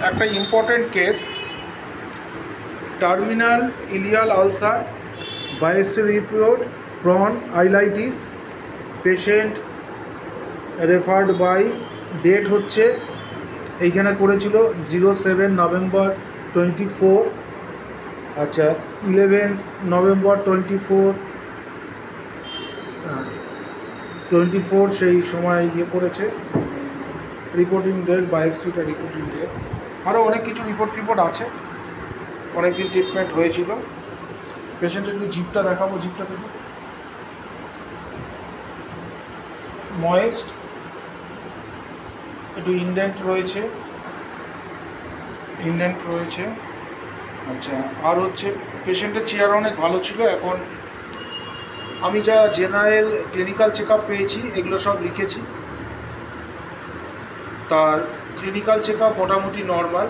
একটা important case, terminal ileal ulcer, biopsy report, Crohn ileitis, patient referred by, date হচ্ছে এইখানে করেছিল 07 November 24, আচ্ছা 11 নভেম্বর 24 সেই সময় করেছে। রিপোর্টিং ডেট, বায়োপসিটা রিপোর্টিং ডেট, আরও অনেক কিছু রিপোর্ট আছে। অনেক দিন ট্রিটমেন্ট হয়েছিল। পেশেন্টের একটু জিপটা দেখাবো, জিপটা দেখুন, ময়েস্ট, একটু ইন্ডেন্ট রয়েছে। আচ্ছা, আর হচ্ছে পেশেন্টের চেয়ার অনেক ভালো ছিল। এখন আমি যা জেনারেল ক্লিনিক্যাল চেক আপ পেয়েছি এগুলো সব লিখেছি। তার ক্লিনিক্যাল চেক আপ মোটামুটি নর্মাল।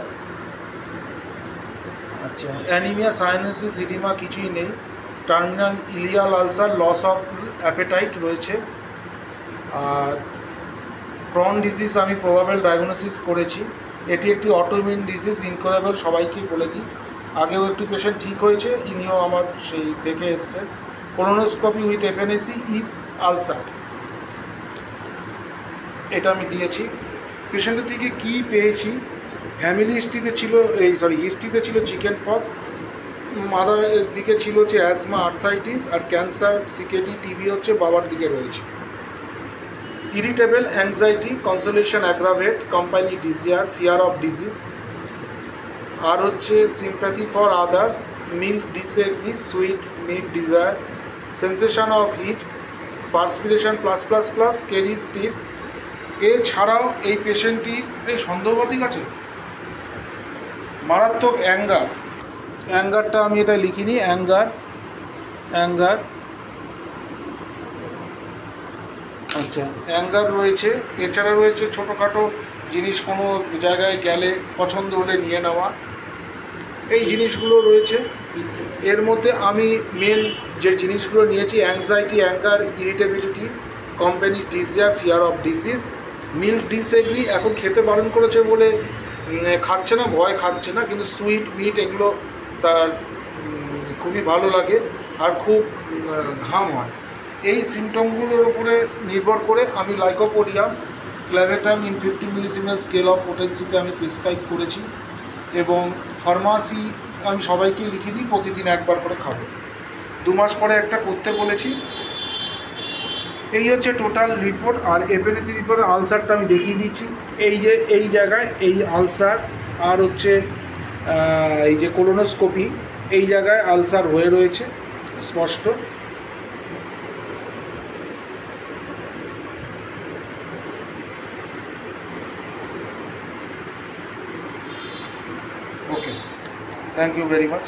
আচ্ছা, অ্যানিমিয়া, সায়ানোসিস, ইডিমা কিছুই নেই। Terminal ileal ulcer, loss of appetite রয়েছে। আর ক্রন ডিজিজ আমি প্রবাবেল ডায়াগনোসিস করেছি। এটি একটি অটোইমিউন ডিজিজ, ইনকারেবল, সবাইকেই বলে দিই। আগেও একটি পেশেন্ট ঠিক হয়েছে, ইনিও আমার সেই দেখে এসছে। কোলোনোস্কোপি উইথ এপেনেসি ইফ আলসার, এটা আমি দিয়েছি। পেশেন্টের দিকে কি পেয়েছি, ফ্যামিলি হিস্ট্রিতে ছিল হিস্ট্রিতে ছিল চিকেন পক্স, মাদারের দিকে ছিল হচ্ছে অ্যাজমা, আর্থাইটিস, আর ক্যান্সার, সিকেডি, টিবি হচ্ছে বাবার দিকে রয়েছে। Irritable, anxiety, consolation aggravate, company desire, fear of disease, আর হচ্ছে sympathy for others, milk disagree, sweet milk desire, sensation of heat, perspiration plus plus plus, caries teeth. এছাড়াও এই পেশেন্টটির এই সন্দেহবাতিক আছে মারাত্মক অ্যাঙ্গারটা আমি এটা লিখিনি, অ্যাঙ্গার আচ্ছা অ্যাঙ্গার রয়েছে। এছাড়া রয়েছে ছোটোখাটো জিনিস, কোনো জায়গায় গেলে পছন্দ হলে নিয়ে নেওয়া, এই জিনিসগুলো রয়েছে। এর মধ্যে আমি মেন যে জিনিসগুলো নিয়েছি, anxiety, anger, irritability, company desire, fear of disease, milk disagree. এখন খেতে বারণ করেছে বলে খাচ্ছে না, ভয় খাচ্ছে না, কিন্তু সুইট মিট এগুলো তার খুবই ভালো লাগে আর খুব ঘাম হয়। এই সিমটমগুলোর উপরে নির্ভর করে আমি লাইকোপোডিয়াম, ক্ল্যাভেটাম ইন 50 মিলিসিমেল স্কেল অফ পোটেন্সিতে আমি প্রেসক্রাইব করেছি। এবং ফার্মাসি আমি সবাইকে লিখে দিই প্রতিদিন একবার করে খাবো। 2 মাস পরে একটা করতে বলেছি। এই হচ্ছে টোটাল রিপোর্ট। আর এপেনেসি রিপোর্টের আলসারটা আমি দেখিয়ে দিচ্ছি। এই যে এই জায়গায় এই আলসার, আর হচ্ছে এই যে কোলোনোস্কোপি, এই জায়গায় আলসার হয়ে রয়েছে স্পষ্ট। ওকে, থ্যাংক ইউ ভেরি মাচ।